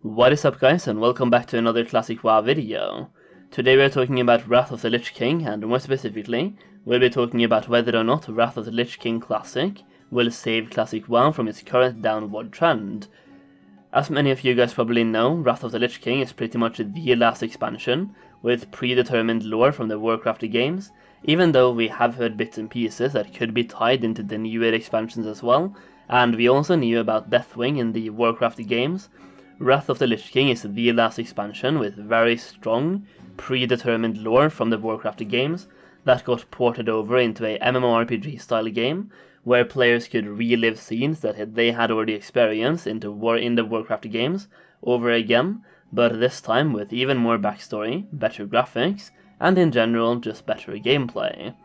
What is up guys, and welcome back to another Classic WoW video. Today we are talking about Wrath of the Lich King, and more specifically, we'll be talking about whether or not Wrath of the Lich King Classic will save Classic WoW from its current downward trend. As many of you guys probably know, Wrath of the Lich King is pretty much the last expansion, with predetermined lore from the Warcraft games, even though we have heard bits and pieces that could be tied into the newer expansions as well, and we also knew about Deathwing in the Warcraft games. Wrath of the Lich King is the last expansion with very strong, predetermined lore from the Warcraft games that got ported over into a MMORPG style game, where players could relive scenes that they had already experienced in the Warcraft games over again, but this time with even more backstory, better graphics, and in general just better gameplay.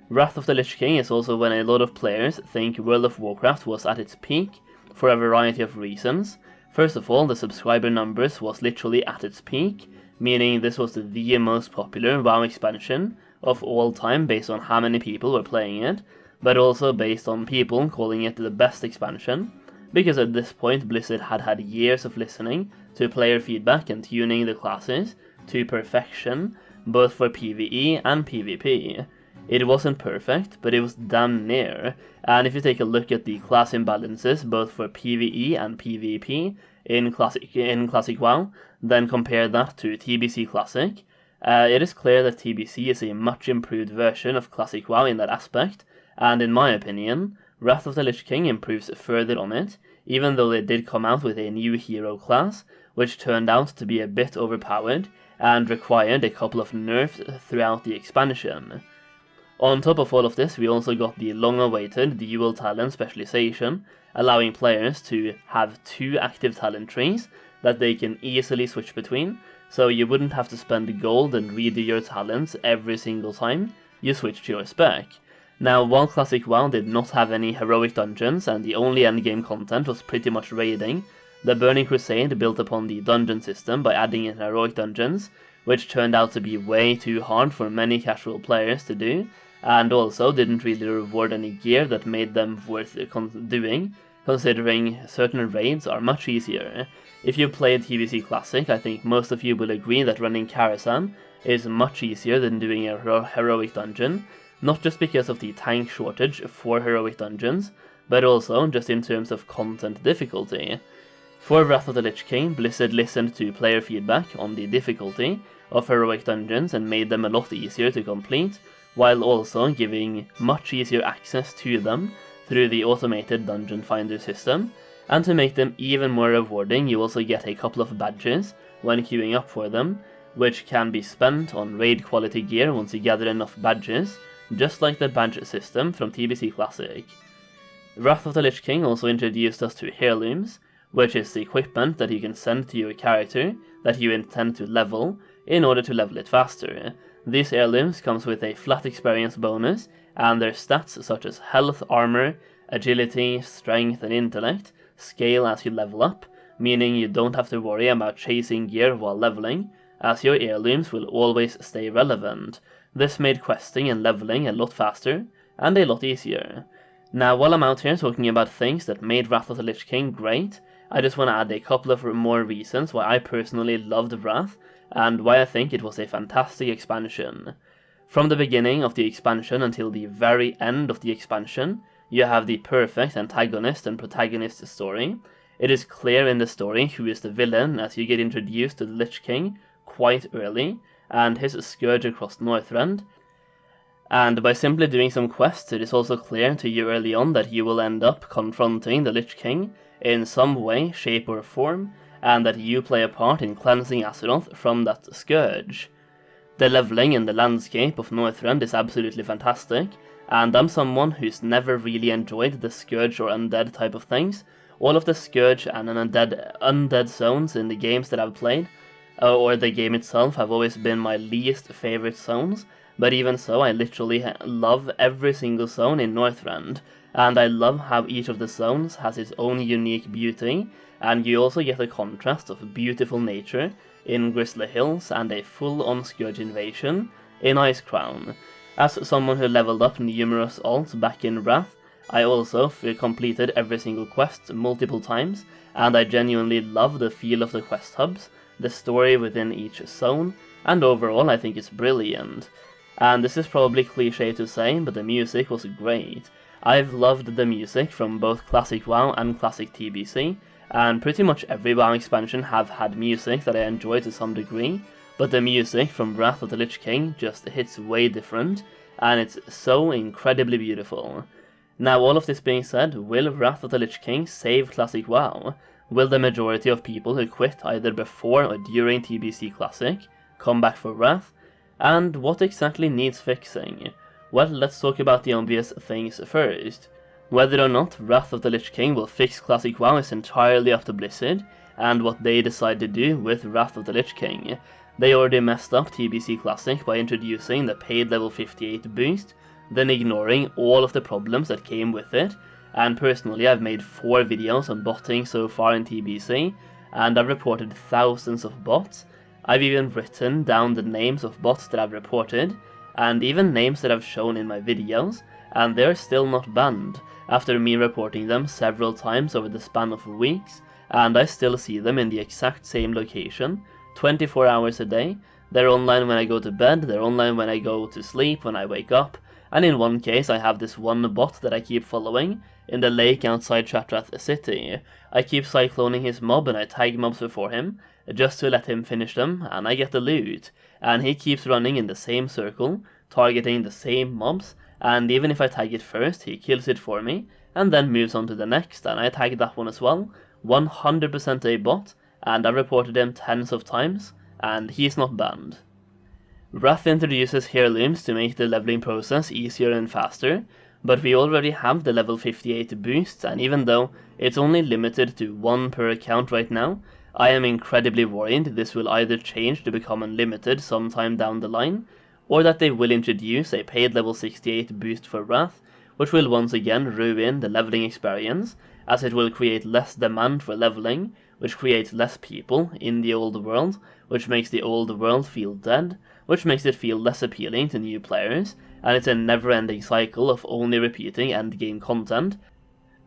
Wrath of the Lich King is also when a lot of players think World of Warcraft was at its peak, for a variety of reasons. First of all, the subscriber numbers was literally at its peak, meaning this was the most popular WoW expansion of all time based on how many people were playing it, but also based on people calling it the best expansion, because at this point Blizzard had had years of listening to player feedback and tuning the classes to perfection, both for PvE and PvP. It wasn't perfect, but it was damn near, and if you take a look at the class imbalances both for PvE and PvP in Classic WoW, then compare that to TBC Classic, it is clear that TBC is a much improved version of Classic WoW in that aspect, and in my opinion, Wrath of the Lich King improves further on it, even though they did come out with a new hero class, which turned out to be a bit overpowered, and required a couple of nerfs throughout the expansion. On top of all of this, we also got the long-awaited dual talent specialization, allowing players to have 2 active talent trees that they can easily switch between, so you wouldn't have to spend gold and redo your talents every single time you switch to your spec. Now, while Classic WoW did not have any heroic dungeons and the only endgame content was pretty much raiding, the Burning Crusade built upon the dungeon system by adding in heroic dungeons, which turned out to be way too hard for many casual players to do, and also didn't really reward any gear that made them worth doing, considering certain raids are much easier. If you played TBC Classic, I think most of you will agree that running Karazhan is much easier than doing a heroic dungeon, not just because of the tank shortage for heroic dungeons, but also just in terms of content difficulty. For Wrath of the Lich King, Blizzard listened to player feedback on the difficulty of heroic dungeons and made them a lot easier to complete, while also giving much easier access to them through the automated dungeon finder system, and to make them even more rewarding, you also get a couple of badges when queuing up for them, which can be spent on raid quality gear once you gather enough badges, just like the badge system from TBC Classic. Wrath of the Lich King also introduced us to heirlooms, which is the equipment that you can send to your character that you intend to level in order to level it faster. These heirlooms comes with a flat experience bonus, and their stats such as health, armor, agility, strength and intellect scale as you level up, meaning you don't have to worry about chasing gear while leveling, as your heirlooms will always stay relevant. This made questing and leveling a lot faster, and a lot easier. Now, while I'm out here talking about things that made Wrath of the Lich King great, I just want to add a couple of more reasons why I personally loved Wrath, and why I think it was a fantastic expansion. From the beginning of the expansion until the very end of the expansion, you have the perfect antagonist and protagonist story. It is clear in the story who is the villain as you get introduced to the Lich King quite early, and his scourge across Northrend. And by simply doing some quests, it is also clear to you early on that you will end up confronting the Lich King in some way, shape or form, and that you play a part in cleansing Azeroth from that scourge. The leveling in the landscape of Northrend is absolutely fantastic, and I'm someone who's never really enjoyed the scourge or undead type of things. All of the scourge and undead zones in the games that I've played, or the game itself, have always been my least favorite zones, but even so I literally love every single zone in Northrend, and I love how each of the zones has its own unique beauty, and you also get a contrast of beautiful nature in Grizzly Hills and a full-on Scourge invasion in Icecrown. As someone who leveled up numerous alts back in Wrath, I also completed every single quest multiple times, and I genuinely love the feel of the quest hubs, the story within each zone, and overall I think it's brilliant. And this is probably cliche to say, but the music was great. I've loved the music from both Classic WoW and Classic TBC, and pretty much every WoW expansion have had music that I enjoy to some degree, but the music from Wrath of the Lich King just hits way different, and it's so incredibly beautiful. Now, all of this being said, will Wrath of the Lich King save Classic WoW? Will the majority of people who quit either before or during TBC Classic come back for Wrath? And what exactly needs fixing? Well, let's talk about the obvious things first. Whether or not Wrath of the Lich King will fix Classic WoW is entirely up to Blizzard, and what they decide to do with Wrath of the Lich King. They already messed up TBC Classic by introducing the paid level 58 boost, then ignoring all of the problems that came with it, and personally I've made 4 videos on botting so far in TBC, and I've reported thousands of bots. I've even written down the names of bots that I've reported, and even names that I've shown in my videos, and they're still not banned, after me reporting them several times over the span of weeks, and I still see them in the exact same location, 24 hours a day. They're online when I go to bed, they're online when I go to sleep, when I wake up, and in one case I have this one bot that I keep following, in the lake outside Shattrath City. I keep cycloning his mob and I tag mobs before him, just to let him finish them, and I get the loot. And he keeps running in the same circle, targeting the same mobs, and even if I tag it first, he kills it for me, and then moves on to the next, and I tag that one as well. 100% a bot, and I reported him tens of times, and he's not banned. Wrath introduces heirlooms to make the leveling process easier and faster, but we already have the level 58 boosts, and even though it's only limited to 1 per account right now, I am incredibly worried this will either change to become unlimited sometime down the line, or that they will introduce a paid level 68 boost for Wrath, which will once again ruin the leveling experience, as it will create less demand for leveling, which creates less people in the old world, which makes the old world feel dead, which makes it feel less appealing to new players, and it's a never-ending cycle of only repeating endgame content,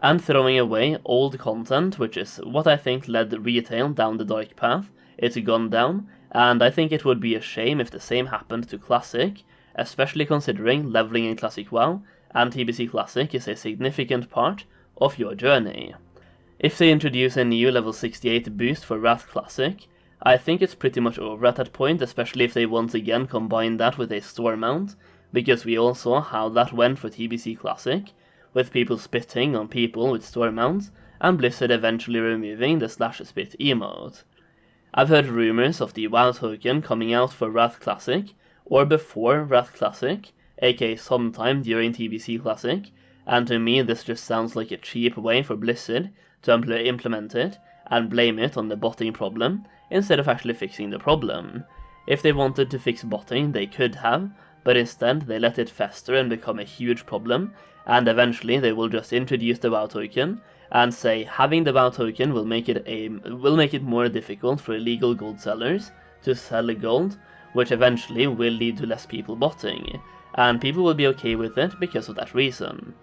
and throwing away old content, which is what I think led retail down the dark path it's gone down, and I think it would be a shame if the same happened to Classic, especially considering leveling in Classic WoW, and TBC Classic is a significant part of your journey. If they introduce a new level 68 boost for Wrath Classic, I think it's pretty much over at that point, especially if they once again combine that with a store mount, because we all saw how that went for TBC Classic, with people spitting on people with store mounts, and Blizzard eventually removing the /spit emote. I've heard rumors of the WoW token coming out for Wrath Classic, or before Wrath Classic, aka sometime during TBC Classic, and to me this just sounds like a cheap way for Blizzard to implement it, and blame it on the botting problem, instead of actually fixing the problem. If they wanted to fix botting, they could have, but instead they let it fester and become a huge problem, and eventually they will just introduce the WoW token, and say having the WoW token will make it more difficult for illegal gold sellers to sell gold, which eventually will lead to less people botting, and people will be okay with it because of that reason.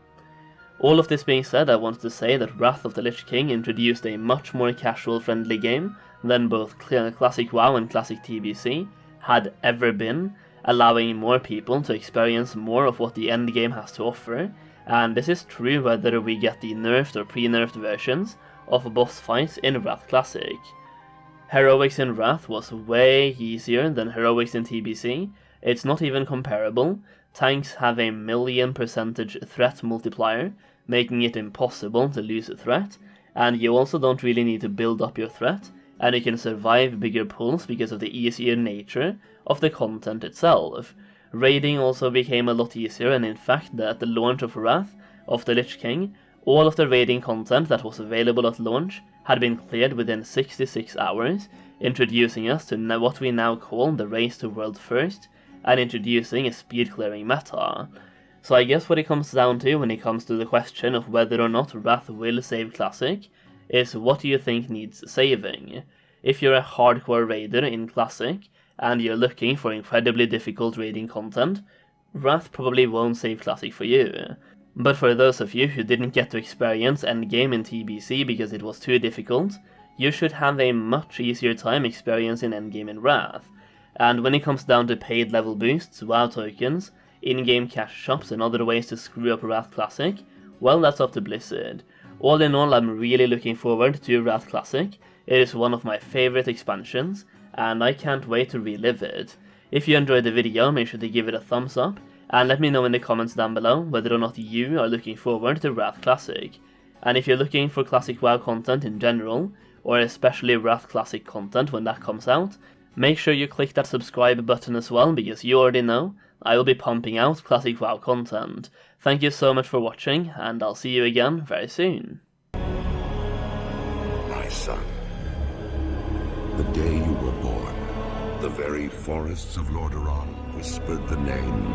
All of this being said, I wanted to say that Wrath of the Lich King introduced a much more casual-friendly game than both Classic WoW and Classic TBC had ever been, allowing more people to experience more of what the endgame has to offer, and this is true whether we get the nerfed or pre-nerfed versions of boss fights in Wrath Classic. Heroics in Wrath was way easier than Heroics in TBC, it's not even comparable. Tanks have a 1,000,000% threat multiplier, making it impossible to lose a threat, and you also don't really need to build up your threat, and you can survive bigger pulls because of the easier nature of the content itself. Raiding also became a lot easier, and in fact at the launch of Wrath of the Lich King, all of the raiding content that was available at launch had been cleared within 66 hours, introducing us to what we now call the race to world first, and introducing a speed clearing meta. So I guess what it comes down to when it comes to the question of whether or not Wrath will save Classic is what do you think needs saving. If you're a hardcore raider in Classic and you're looking for incredibly difficult raiding content, Wrath probably won't save Classic for you. But for those of you who didn't get to experience endgame in TBC because it was too difficult, you should have a much easier time experiencing endgame in Wrath. And when it comes down to paid level boosts, WoW tokens, in-game cash shops and other ways to screw up Wrath Classic, well, that's up to Blizzard. All in all, I'm really looking forward to Wrath Classic. It is one of my favorite expansions, and I can't wait to relive it. If you enjoyed the video, make sure to give it a thumbs up, and let me know in the comments down below whether or not you are looking forward to Wrath Classic. And if you're looking for Classic WoW content in general, or especially Wrath Classic content when that comes out, make sure you click that subscribe button as well, because you already know I will be pumping out Classic WoW content. Thank you so much for watching, and I'll see you again very soon. My son, the day you were born, the very forests of Lordaeron whispered the name